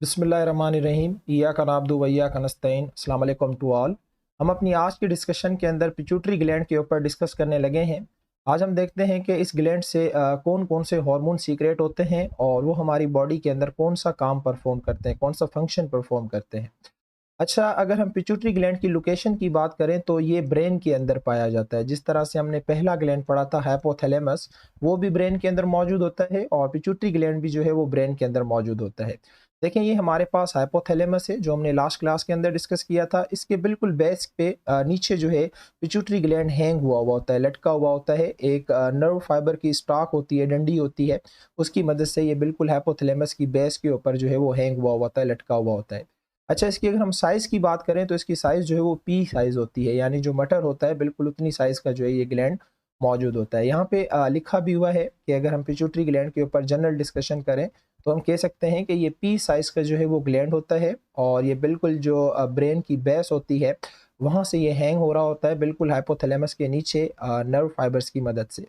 बिस्मिल्लाहिर्रहमानिर्रहीम इय्याका नअब्दु व इय्याका नस्तईन। अस्सलाम वालेकुम टू ऑल। हम अपनी आज की डिस्कशन के अंदर पिट्यूटरी ग्लैंड के ऊपर डिस्कस करने लगे हैं। आज हम देखते हैं कि इस ग्लैंड से कौन कौन से हार्मोन सीक्रेट होते हैं और वो हमारी बॉडी के अंदर कौन सा काम परफॉर्म करते हैं, कौन सा फंक्शन परफॉर्म करते हैं। अच्छा, अगर हम पिट्यूटरी ग्लैंड की लोकेशन की बात करें तो ये ब्रेन के अंदर पाया जाता है। जिस तरह से हमने पहला ग्लैंड पढ़ा था हाइपोथैलेमस, वो भी ब्रेन के अंदर मौजूद होता है और पिट्यूटरी ग्लैंड भी जो है वो ब्रेन के अंदर मौजूद होता है। देखें, ये हमारे पास हाइपोथैलेमस है जो हमने लास्ट क्लास के अंदर डिस्कस किया था। इसके बिल्कुल बेस पे नीचे जो है पिट्यूटरी ग्लैंड हैंग हुआ होता है, लटका हुआ होता है। एक नर्व फाइबर की स्टॉक होती है, डंडी होती है, उसकी मदद से ये बिल्कुल हाइपोथैलेमस की बेस के ऊपर जो है वो हैंग हुआ होता है, लटका हुआ होता है। अच्छा, इसकी अगर हम साइज़ की बात करें तो इसकी साइज़ जो है वो पी साइज़ होती है, यानी जो मटर होता है बिल्कुल उतनी साइज़ का जो है ये ग्लैंड मौजूद होता है। यहाँ पे लिखा भी हुआ है कि अगर हम पिट्यूटरी ग्लैंड के ऊपर जनरल डिस्कशन करें तो हम कह सकते हैं कि ये पी साइज़ का जो है वो ग्लैंड होता है और ये बिल्कुल जो ब्रेन की बेस होती है वहाँ से ये हैंग हो रहा होता है, बिल्कुल हाइपोथैलेमस के नीचे नर्व फाइबर्स की मदद से।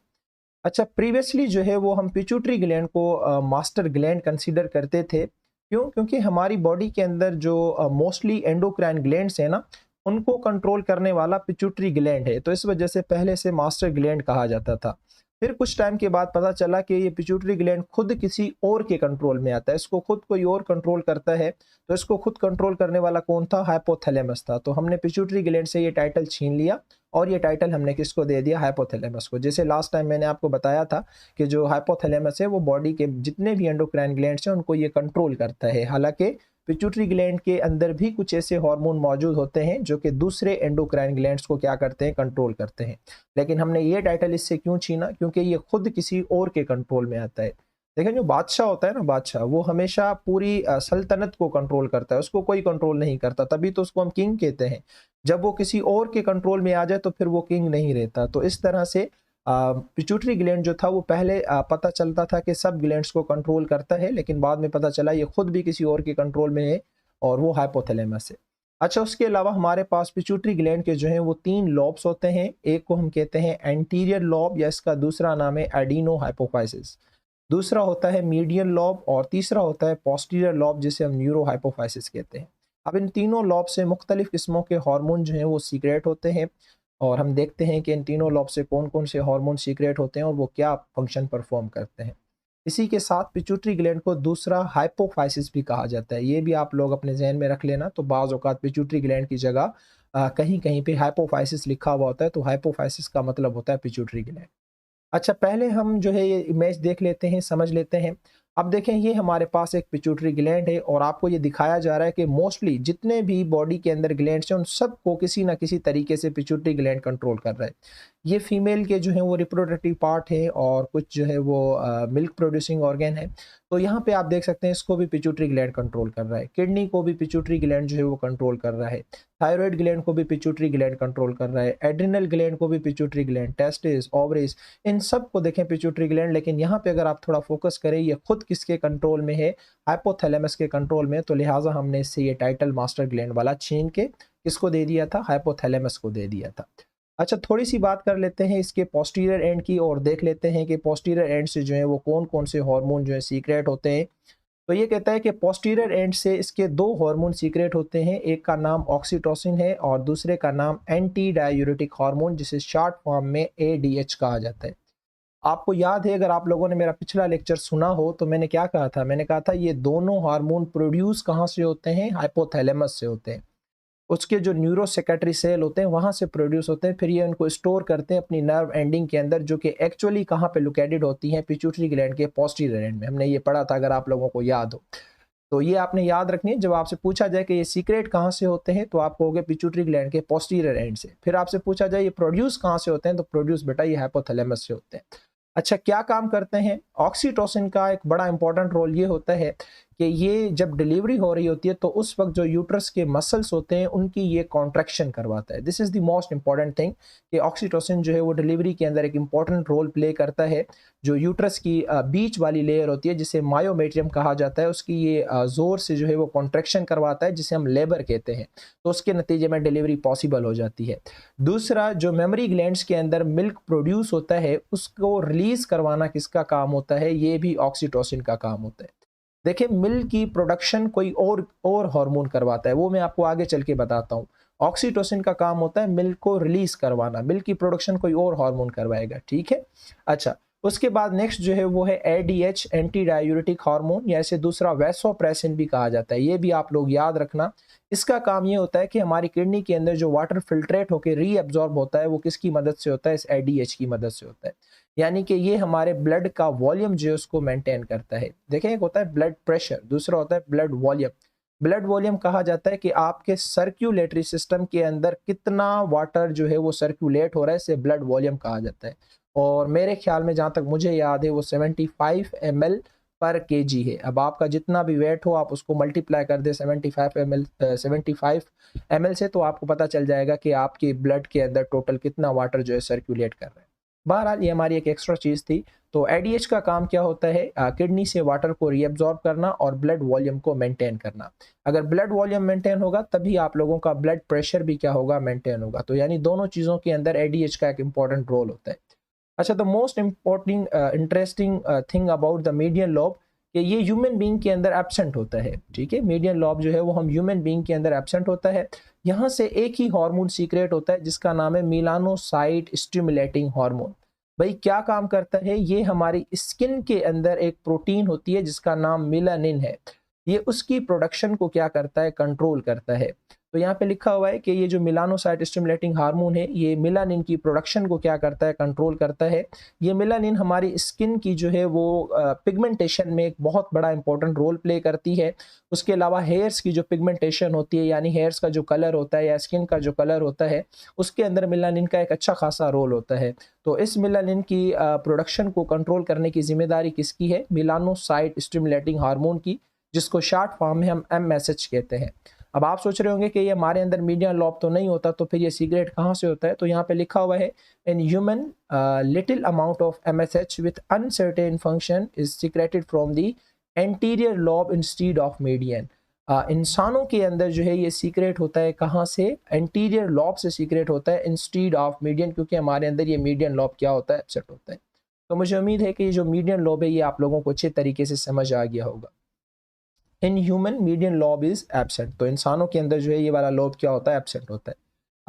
अच्छा, प्रीवियसली जो है वो हम पिट्यूटरी ग्लैंड को मास्टर ग्लैंड कंसीडर करते थे। क्यों? क्योंकि हमारी बॉडी के अंदर जो मोस्टली एंडोक्राइन ग्लैंड्स हैं ना, उनको कंट्रोल करने वाला पिट्यूटरी ग्लैंड है, तो इस वजह से पहले से मास्टर ग्लैंड कहा जाता था। फिर कुछ टाइम के बाद पता चला कि ये पिट्यूटरी ग्लैंड खुद किसी और के कंट्रोल में आता है, इसको खुद कोई और कंट्रोल करता है। तो इसको खुद कंट्रोल करने वाला कौन था? हाइपोथैलेमस था। तो हमने पिट्यूटरी ग्लैंड से ये टाइटल छीन लिया और ये टाइटल हमने किसको दे दिया? हाइपोथैलेमस को। जैसे लास्ट टाइम मैंने आपको बताया था कि जो हाइपोथैलेमस है वो बॉडी के जितने भी एंडोक्राइन ग्लैंड्स हैं उनको ये कंट्रोल करता है। हालांकि पिट्यूटरी ग्लैंड के अंदर भी कुछ ऐसे हार्मोन मौजूद होते हैं जो कि दूसरे एंडोक्राइन ग्लैंड्स को क्या करते हैं? कंट्रोल करते हैं। लेकिन हमने ये टाइटल इससे क्यों छीना? क्योंकि ये खुद किसी और के कंट्रोल में आता है। देखें, जो बादशाह होता है ना, बादशाह वो हमेशा पूरी सल्तनत को कंट्रोल करता है, उसको कोई कंट्रोल नहीं करता, तभी तो उसको हम किंग कहते हैं। जब वो किसी और के कंट्रोल में आ जाए तो फिर वो किंग नहीं रहता। तो इस तरह से पिट्यूटरी ग्लैंड जो था वो पहले पता चलता था कि सब ग्लैंड्स को कंट्रोल करता है, लेकिन बाद में पता चला ये खुद भी किसी और के कंट्रोल में है और वो हाइपोथैलेमस है। अच्छा, उसके अलावा हमारे पास पिट्यूटरी ग्लैंड के जो हैं वो 3 लॉब्स होते हैं। एक को हम कहते हैं एंटीरियर लॉब या इसका दूसरा नाम है एडिनो हाइपोफाइसिस। दूसरा होता है मीडियन लॉब और तीसरा होता है पोस्टीरियर लॉब जिसे हम न्यूरो हाइपोफाइसिस कहते हैं। अब इन तीनों लॉब से मुख्तलिफ किस्मों के हार्मोन जो हैं वो सीक्रेट होते हैं और हम देखते हैं कि इन तीनों लॉब से कौन कौन से हार्मोन सीक्रेट होते हैं और वो क्या फंक्शन परफॉर्म करते हैं। इसी के साथ पिट्यूटरी ग्लैंड को दूसरा हाइपोफाइसिस भी कहा जाता है। ये भी आप लोग अपने जहन में रख लेना। तो बाज़ औक़ात पिट्यूटरी ग्लैंड की जगह कहीं कहीं पे हाइपोफाइसिस लिखा हुआ होता है, तो हाइपोफाइसिस का मतलब होता है पिट्यूटरी ग्लैंड। अच्छा, पहले हम जो है ये इमेज देख लेते हैं, समझ लेते हैं। अब देखें, ये हमारे पास एक पिट्यूटरी ग्लैंड है और आपको ये दिखाया जा रहा है कि मोस्टली जितने भी बॉडी के अंदर ग्लैंड्स हैं उन सबको किसी ना किसी तरीके से पिट्यूटरी ग्लैंड कंट्रोल कर रहा है। ये फीमेल के जो है वो रिप्रोडक्टिव पार्ट है और कुछ जो है वो मिल्क प्रोड्यूसिंग ऑर्गन है। तो यहाँ पे आप देख सकते हैं इसको भी पिट्यूटरी ग्लैंड कंट्रोल कर रहा है। किडनी को भी पिट्यूटरी ग्लैंड जो है वो कंट्रोल कर रहा है। थायराइड ग्लैंड को भी पिट्यूटरी ग्लैंड कंट्रोल कर रहा है। एड्रिनल ग्लैंड को भी पिट्यूटरी ग्लैंड, टेस्टिस, ओवरीज, इन सब को देखें पिट्यूटरी ग्लैंड। लेकिन यहाँ पे अगर आप थोड़ा फोकस करें, ये खुद किसके कंट्रोल में है? हाइपोथैलेमस के कंट्रोल में। तो लिहाजा हमने इससे ये टाइटल मास्टर ग्लैंड वाला छीन के किसको दे दिया था? हाइपोथैलेमस को दे दिया था। अच्छा, थोड़ी सी बात कर लेते हैं इसके पोस्टीरियर एंड की और देख लेते हैं कि पोस्टीरियर एंड से जो है वो कौन कौन से हार्मोन जो है सीक्रेट होते हैं। तो ये कहता है कि पोस्टीरियर एंड से इसके 2 हार्मोन सीक्रेट होते हैं। एक का नाम ऑक्सीटोसिन है और दूसरे का नाम एंटी डायूरेटिक हार्मोन, जिसे शॉर्ट फॉर्म में एडीएच कहा जाता है। आपको याद है, अगर आप लोगों ने मेरा पिछला लेक्चर सुना हो, तो मैंने क्या कहा था? मैंने कहा था ये दोनों हार्मोन प्रोड्यूस कहाँ से होते हैं? हाइपोथैलेमस से होते हैं। उसके जो न्यूरो सेक्रेटरी सेल होते हैं वहाँ से प्रोड्यूस होते हैं। फिर ये उनको स्टोर करते हैं अपनी नर्व एंडिंग के अंदर, जो कि एक्चुअली कहाँ पे लोकेटेड होती हैं? पिट्यूटरी ग्लैंड के पोस्टीरियर एंड में। हमने ये पढ़ा था, अगर आप लोगों को याद हो। तो ये आपने याद रखनी है। जब आपसे पूछा जाए कि ये सीक्रेट कहाँ से होते हैं, तो आप कहोगे पिट्यूटरी ग्लैंड के पोस्टीरियर एंड से। फिर आपसे पूछा जाए ये प्रोड्यूस कहाँ से होते हैं, तो प्रोड्यूस बेटा ये हाइपोथैलेमस से होते हैं। अच्छा, क्या काम करते हैं? ऑक्सीटोसिन का एक बड़ा इंपॉर्टेंट रोल ये होता है कि ये जब डिलीवरी हो रही होती है तो उस वक्त जो यूट्रस के मसल्स होते हैं उनकी ये कॉन्ट्रैक्शन करवाता है। This is the most important thing कि ऑक्सीटोसिन जो है वो डिलीवरी के अंदर एक इंपॉर्टेंट रोल प्ले करता है। जो यूट्रस की बीच वाली लेयर होती है जिसे मायोमेट्रियम कहा जाता है, उसकी ये ज़ोर से जो है वो कॉन्ट्रैक्शन करवाता है, जिसे हम लेबर कहते हैं। तो उसके नतीजे में डिलीवरी पॉसिबल हो जाती है। दूसरा, जो मेमोरी ग्लैंड्स के अंदर मिल्क प्रोड्यूस होता है उसको रिलीज करवाना किसका काम होता है? ये भी ऑक्सीटोसिन का काम होता है। देखिए मिल्क की प्रोडक्शन कोई और हार्मोन करवाता है, वो मैं आपको आगे चल के बताता हूँ। ऑक्सीटोसिन का काम होता है मिल्क को रिलीज करवाना, मिल्क की प्रोडक्शन कोई और हार्मोन करवाएगा, ठीक है। अच्छा, उसके बाद नेक्स्ट जो है वो है एडीएच, एंटी डायूरेटिक हार्मोन, या इसे दूसरा वैसोप्रेसिन भी कहा जाता है, ये भी आप लोग याद रखना। इसका काम ये होता है कि हमारी किडनी के अंदर जो वाटर फिल्ट्रेट होकर रीअब्जॉर्ब होता है वो किसकी मदद से होता है, इस एडीएच की मदद से होता है। यानी कि ये हमारे ब्लड का वॉल्यूम जो है उसको मेंटेन करता है। देखें, एक होता है ब्लड प्रेशर, दूसरा होता है ब्लड वॉल्यूम। ब्लड वॉल्यूम कहा जाता है कि आपके सर्कुलेटरी सिस्टम के अंदर कितना वाटर जो है वो सर्कुलेट हो रहा है, इसे ब्लड वॉल्यूम कहा जाता है। और मेरे ख्याल में जहाँ तक मुझे याद है वो 75 ml पर केजी है। अब आपका जितना भी वेट हो आप उसको मल्टीप्लाई कर दे 75 ml से, तो आपको पता चल जाएगा कि आपके ब्लड के अंदर टोटल कितना वाटर जो है सर्कुलेट कर रहा है। बहरहाल ये हमारी एक एक्स्ट्रा चीज़ थी। तो एडीएच का काम क्या होता है, किडनी से वाटर को रीअब्जॉर्ब करना और ब्लड वॉल्यूम को मेंटेन करना। अगर ब्लड वॉल्यूम मेंटेन होगा तभी आप लोगों का ब्लड प्रेशर भी क्या होगा, मेंटेन होगा। तो यानी दोनों चीज़ों के अंदर एडीएच का एक इंपॉर्टेंट रोल होता है। अच्छा, the most important interesting thing about the median lobe, कि ये ह्यूमन बीइंग के अंदर एब्सेंट होता है, ठीक है। मीडियन लोब जो है वो हम ह्यूमन बीइंग के अंदर एब्सेंट होता है। यहाँ से एक ही हार्मोन सीक्रेट होता है जिसका नाम है मेलानोसाइट स्टिमुलेटिंग हार्मोन। भाई क्या काम करता है, ये हमारी स्किन के अंदर एक प्रोटीन होती है जिसका नाम मेलानिन है। ये उसकी प्रोडक्शन को क्या करता है, कंट्रोल करता है। तो यहाँ पे लिखा हुआ है कि ये जो मेलानोसाइट स्टिमुलेटिंग हार्मोन है ये मेलानिन की प्रोडक्शन को क्या करता है, कंट्रोल करता है। ये मेलानिन हमारी स्किन की जो है वो पिगमेंटेशन में एक बहुत बड़ा इंपॉर्टेंट रोल प्ले करती है। उसके अलावा हेयर्स की जो पिगमेंटेशन होती है, यानी हेयर्स का जो कलर होता है या स्किन का जो कलर होता है, उसके अंदर मेलानिन का एक अच्छा खासा रोल होता है। तो इस मेलानिन की प्रोडक्शन को कंट्रोल करने की जिम्मेदारी किसकी है, मेलानोसाइट स्टिमुलेटिंग हार्मोन की, जिसको शॉर्ट फॉर्म में हम एमएसएच कहते हैं। अब आप सोच रहे होंगे कि ये हमारे अंदर मीडियन लॉब तो नहीं होता, तो फिर ये सीक्रेट कहाँ से होता है। तो यहाँ पे लिखा हुआ है, in human little amount of MSH with uncertain function is secreted from the anterior lobe instead of median. इंसानों के अंदर जो है ये सीक्रेट होता है कहाँ से, एंटीरियर लॉब से सीक्रेट होता है इंस्टीड ऑफ मीडियन, क्योंकि हमारे अंदर ये मीडियन लॉब क्या होता है, एब्सेंट होता है। तो मुझे उम्मीद है कि ये जो मीडियन लॉब है ये आप लोगों को अच्छे तरीके से समझ आ गया होगा। In human median lobe is absent, तो इंसानों के अंदर जो है ये वाला लॉब क्या होता है, एब्सेंट होता है।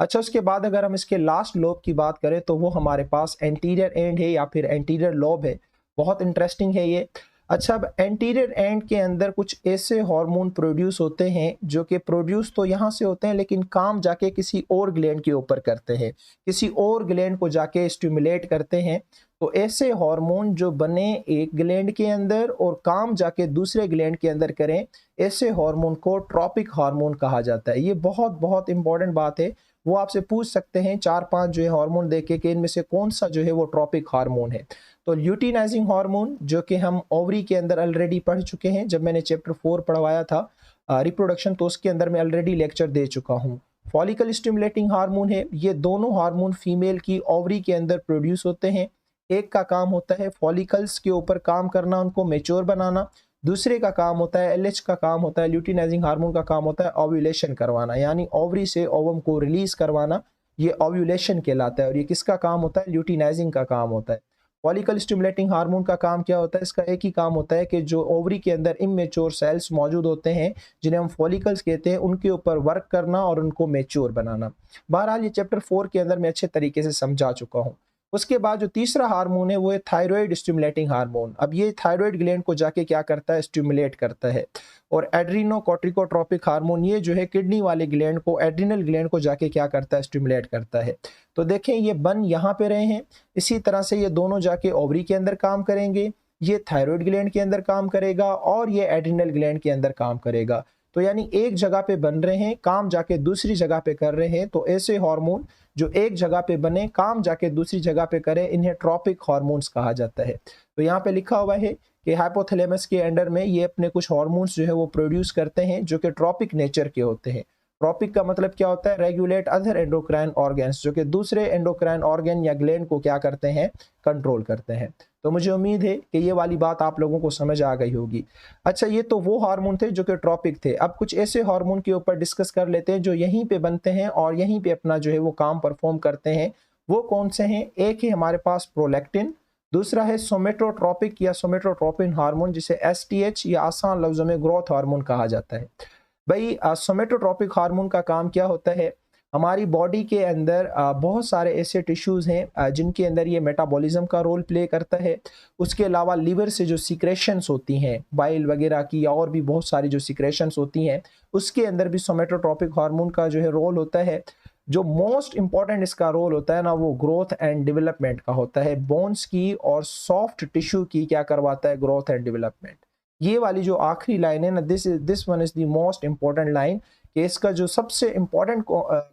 अच्छा, उसके बाद अगर हम इसके लास्ट लॉब की बात करें तो वो हमारे पास एंटीरियर एंड है या फिर एंटीरियर लॉब है। बहुत इंटरेस्टिंग है ये। अच्छा, अब एंटीरियर एंड के अंदर कुछ ऐसे हार्मोन प्रोड्यूस होते हैं जो कि प्रोड्यूस तो यहाँ से होते हैं लेकिन काम जाके किसी और ग्लैंड के ऊपर करते हैं, किसी और ग्लैंड को जाके स्टिमुलेट करते हैं। तो ऐसे हार्मोन जो बने एक ग्लैंड के अंदर और काम जाके दूसरे ग्लैंड के अंदर करें, ऐसे हार्मोन को ट्रॉपिक हार्मोन कहा जाता है। ये बहुत बहुत इंपॉर्टेंट बात है। वो आपसे पूछ सकते हैं 4-5 जो है हार्मोन देके कि इनमें से कौन सा जो है वो ट्रॉपिक हार्मोन है। तो ल्यूटिनाइजिंग हार्मोन जो कि हम ओवरी के अंदर ऑलरेडी पढ़ चुके हैं, जब मैंने चैप्टर 4 पढ़वाया था रिप्रोडक्शन, तो उसके अंदर मैं ऑलरेडी लेक्चर दे चुका हूँ। फॉलिकल स्टिमुलेटिंग हार्मोन है, ये दोनों हार्मोन फीमेल की ओवरी के अंदर प्रोड्यूस होते हैं। एक का काम होता है फॉलिकल्स के ऊपर काम करना, उनको मेच्योर बनाना। दूसरे का काम होता है एलएच का काम होता है, ल्यूटिनाइजिंग हार्मोन का काम होता है ओव्यूलेशन करवाना, यानी ओवरी से ओवम को रिलीज करवाना। ये ओव्यूलेशन कहलाता है और ये किसका काम होता है, ल्यूटिनाइजिंग का काम होता है। फॉलिकल स्टिमुलेटिंग हार्मोन का काम क्या होता है, इसका एक ही काम होता है कि जो ओवरी के अंदर इमेच्योर सेल्स मौजूद होते हैं जिन्हें हम फॉलिकल्स कहते हैं, उनके ऊपर वर्क करना और उनको मेच्योर बनाना। बहरहाल ये चैप्टर 4 के अंदर मैं अच्छे तरीके से समझा चुका हूँ। उसके बाद जो तीसरा हार्मोन है वो है थायराइड स्टिमुलेटिंग हार्मोन। अब ये थायराइड ग्लैंड को जाके क्या करता है, स्टिमुलेट करता है। और एड्रीनोकोर्टिकोट्रोपिक हार्मोन ये जो है किडनी वाले ग्लैंड को, एड्रिनल ग्लैंड को जाके क्या करता है, स्टिमुलेट करता है। तो देखें ये बन यहाँ पे रहे हैं, इसी तरह से ये दोनों जाके ओवरी के अंदर काम करेंगे, ये थायराइड ग्लैंड के अंदर काम करेगा और ये एड्रिनल ग्लैंड के अंदर काम करेगा। तो यानी एक जगह पे बन रहे हैं, काम जाके दूसरी जगह पे कर रहे हैं। तो ऐसे हार्मोन जो एक जगह पे बने, काम जाके दूसरी जगह पे करें, इन्हें ट्रॉपिक हार्मोन्स कहा जाता है। तो यहाँ पे लिखा हुआ है कि हाइपोथैलेमस के अंडर में ये अपने कुछ हार्मोन्स जो है वो प्रोड्यूस करते हैं जो कि ट्रॉपिक नेचर के होते हैं। ट्रॉपिक का मतलब क्या होता है, रेगुलेट अदर एंडोक्राइन ऑर्गन्स, जो कि दूसरे एंडोक्राइन ऑर्गन या ग्लैंड को क्या करते हैं, कंट्रोल करते हैं। तो मुझे उम्मीद है कि ये वाली बात आप लोगों को समझ आ गई होगी। अच्छा, ये तो वो हार्मोन थे जो कि ट्रॉपिक थे। अब कुछ ऐसे हार्मोन के ऊपर डिस्कस कर लेते हैं जो यहीं पे बनते हैं और यहीं पे अपना जो है वो काम परफॉर्म करते हैं। वो कौन से हैं, एक है हमारे पास प्रोलैक्टिन, दूसरा है सोमेटोट्रोपिक या सोमेटोट्रोपिन हार्मोन, जिसे एसटीएच या आसान लफ्जों में ग्रोथ हार्मोन कहा जाता है। भाई सोमेटोट्रोपिक हार्मोन का काम क्या होता है? हमारी बॉडी के अंदर बहुत सारे ऐसे टिश्यूज़ हैं जिनके अंदर ये मेटाबॉलिज्म का रोल प्ले करता है। उसके अलावा लीवर से जो सिक्रेशंस होती हैं बाइल वगैरह की, या और भी बहुत सारी जो सिक्रेशंस होती हैं, उसके अंदर भी सोमेटोट्रोपिक हार्मोन का जो है रोल होता है। जो मोस्ट इंपॉर्टेंट इसका रोल होता है ना, वो ग्रोथ एंड डेवलपमेंट का होता है। बोन्स की और सॉफ्ट टिश्यू की क्या करवाता है? Growth and development. ये वाली जो आखिरी लाइन है ना, this one is the most important line, कि इसका जो सबसे इंपॉर्टेंट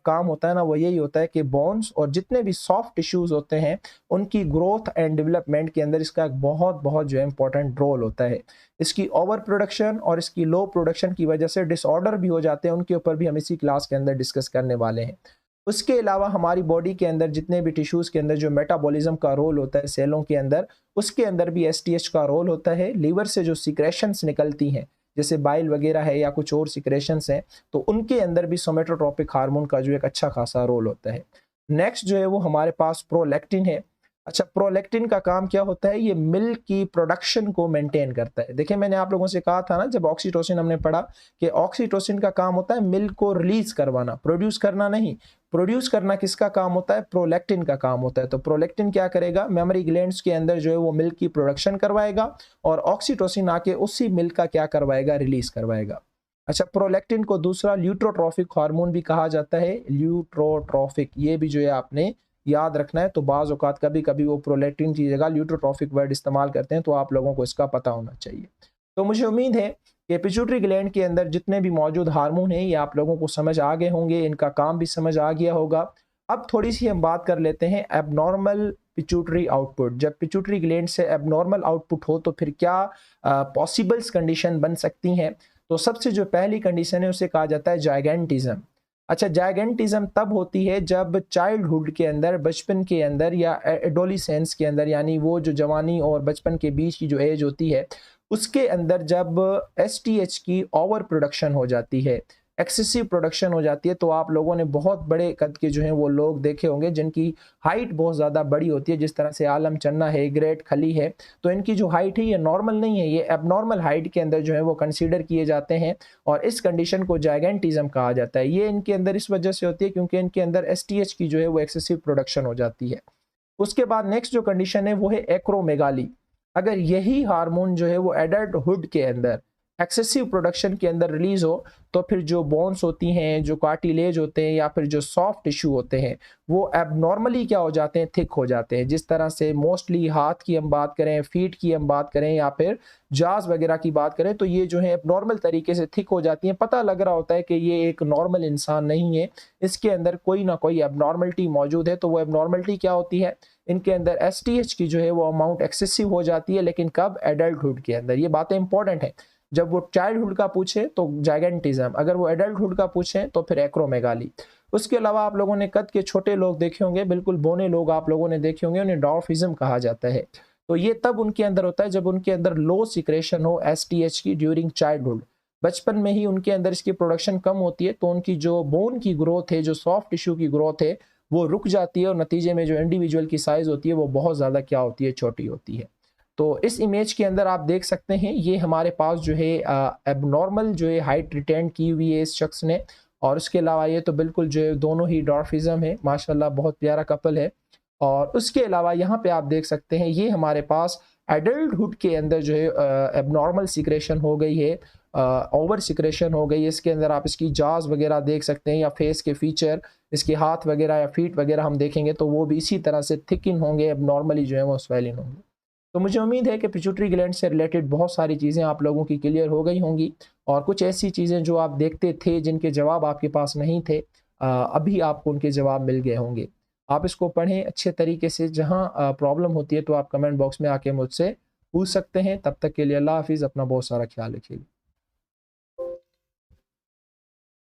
काम होता है ना, वो यही होता है कि बोन्स और जितने भी सॉफ्ट टिश्यूज होते हैं उनकी ग्रोथ एंड डेवलपमेंट के अंदर इसका एक बहुत बहुत जो है इंपॉर्टेंट रोल होता है। इसकी ओवर प्रोडक्शन और इसकी लो प्रोडक्शन की वजह से डिसऑर्डर भी हो जाते हैं, उनके ऊपर भी हम इसी क्लास के अंदर डिस्कस करने वाले हैं। उसके अलावा हमारी बॉडी के अंदर जितने भी टिश्यूज़ के अंदर जो मेटाबॉलिज्म का रोल होता है सेलों के अंदर, उसके अंदर भी एसटीएच का रोल होता है। लीवर से जो सिक्रेशंस निकलती हैं, जैसे बाइल वगैरह है या कुछ और सिक्रेशंस हैं, तो उनके अंदर भी सोमेटोट्रोपिक हार्मोन का जो एक अच्छा खासा रोल होता है। नेक्स्ट जो है वो हमारे पास प्रोलैक्टिन है। अच्छा, प्रोलैक्टिन का काम क्या होता है? ये मिल्क की प्रोडक्शन को मेंटेन करता है। देखिए, मैंने आप लोगों से कहा था ना, जब ऑक्सीटोसिन हमने पढ़ा, कि ऑक्सीटोसिन का काम होता है मिल्क को रिलीज करवाना, प्रोड्यूस करना नहीं। प्रोड्यूस करना किसका काम होता है? प्रोलैक्टिन का काम होता है। तो प्रोलैक्टिन क्या करेगा? मेमोरी ग्लैंड्स के अंदर जो है वो मिल्क की प्रोडक्शन करवाएगा, और ऑक्सीटोसिन आके उसी मिल्क का क्या करवाएगा? रिलीज करवाएगा। अच्छा, प्रोलैक्टिन को दूसरा ल्यूट्रोट्रॉफिक हार्मोन भी कहा जाता है। ल्यूट्रोट्रॉफिक, ये भी जो है आपने याद रखना है। तो बाज़ औक़ात कभी कभी वो प्रोलैक्टिन की जगह ल्यूट्रोट्रॉफिक वर्ड इस्तेमाल करते हैं, तो आप लोगों को इसका पता होना चाहिए। तो मुझे उम्मीद है कि पिट्यूटरी ग्लैंड के अंदर जितने भी मौजूद हार्मोन हैं, ये आप लोगों को समझ आ गए होंगे, इनका काम भी समझ आ गया होगा। अब थोड़ी सी हम बात कर लेते हैं एबनॉर्मल पिट्यूटरी आउटपुट। जब पिट्यूटरी ग्लैंड से एबनॉर्मल आउटपुट हो तो फिर क्या पॉसिबल्स कंडीशन बन सकती हैं? तो सबसे जो पहली कंडीशन है उसे कहा जाता है जाइगेंटिज्म। अच्छा, जाइगेंटिज्म तब होती है जब चाइल्डहुड के अंदर, बचपन के अंदर, या एडोलिसेंस के अंदर, यानी वो जो जवानी और बचपन के बीच की जो एज होती है, उसके अंदर जब एसटीएच की ओवर प्रोडक्शन हो जाती है, एक्सेसिव प्रोडक्शन हो जाती है। तो आप लोगों ने बहुत बड़े कद के जो हैं वो लोग देखे होंगे जिनकी हाइट बहुत ज़्यादा बड़ी होती है, जिस तरह से आलम चन्ना है, ग्रेट खली है। तो इनकी जो हाइट है ये नॉर्मल नहीं है, ये एबनॉर्मल हाइट के अंदर जो है वो कंसीडर किए जाते हैं, और इस कंडीशन को जाइगेंटिज्म कहा जाता है। ये इनके अंदर इस वजह से होती है क्योंकि इनके अंदर एसटीएच की जो है वो एक्सेसिव प्रोडक्शन हो जाती है। उसके बाद नेक्स्ट जो कंडीशन है वो है एक्रोमेगाली। अगर यही हार्मोन जो है वो एडल्टहुड के अंदर एक्सेसिव प्रोडक्शन के अंदर रिलीज हो, तो फिर जो बोन्स होती हैं, जो कार्टिलेज होते हैं, या फिर जो सॉफ्ट टिश्यू होते हैं, वो एबनॉर्मली क्या हो जाते हैं? थिक हो जाते हैं। जिस तरह से मोस्टली हाथ की हम बात करें, फीट की हम बात करें, या फिर जाज वगैरह की बात करें, तो ये जो है एबनॉर्मल तरीके से थिक हो जाती हैं। पता लग रहा होता है कि ये एक नॉर्मल इंसान नहीं है, इसके अंदर कोई ना कोई एबनॉर्मलिटी मौजूद है। तो वो एबनॉर्मलिटी क्या होती है? इनके अंदर एसटीएच की जो है वो अमाउंट एक्सेसिव हो जाती है। लेकिन कब? एडल्टहुड के अंदर। ये बातें इंपॉर्टेंट है। जब वो चाइल्डहुड का पूछे तो जाइगेंटिज्म, अगर वो एडल्टहुड का पूछे तो फिर एक्रोमेगाली। उसके अलावा आप लोगों ने कद के छोटे लोग देखे होंगे, बिल्कुल बोने लोग आप लोगों ने देखे होंगे, उन्हें डॉर्फिज्म कहा जाता है। तो ये तब उनके अंदर होता है जब उनके अंदर लो सिक्रेशन हो एसटीएच की ड्यूरिंग चाइल्डहुड। बचपन में ही उनके अंदर इसकी प्रोडक्शन कम होती है, तो उनकी जो बोन की ग्रोथ है, जो सॉफ्ट टिश्यू की ग्रोथ है, वो रुक जाती है, और नतीजे में जो इंडिविजुअल की साइज होती है वो बहुत ज़्यादा क्या होती है? छोटी होती है। तो इस इमेज के अंदर आप देख सकते हैं, ये हमारे पास जो है एबनॉर्मल जो है हाइट रिटेन की हुई है इस शख्स ने, और उसके अलावा ये तो बिल्कुल जो है दोनों ही डॉर्फिज्म है, माशाल्लाह बहुत प्यारा कपल है। और उसके अलावा यहाँ पे आप देख सकते हैं, ये हमारे पास एडल्टहुड के अंदर जो है एबनॉर्मल सिक्रेशन हो गई है, ओवर सिक्रेशन हो गई है। इसके अंदर आप इसकी जाज वगैरह देख सकते हैं, या फेस के फीचर, इसके हाथ वगैरह या फीट वगैरह हम देखेंगे तो वो भी इसी तरह से थिकिन होंगे, एबनॉर्मली जो है वो स्वेलिन होंगे। तो मुझे उम्मीद है कि पिट्यूटरी ग्लैंड से रिलेटेड बहुत सारी चीज़ें आप लोगों की क्लियर हो गई होंगी, और कुछ ऐसी चीज़ें जो आप देखते थे जिनके जवाब आपके पास नहीं थे, अभी आपको उनके जवाब मिल गए होंगे। आप इसको पढ़ें अच्छे तरीके से। जहाँ प्रॉब्लम होती है तो आप कमेंट बॉक्स में आके मुझसे पूछ सकते हैं। तब तक के लिए अल्लाह हाफिज़, अपना बहुत सारा ख्याल रखिएगा।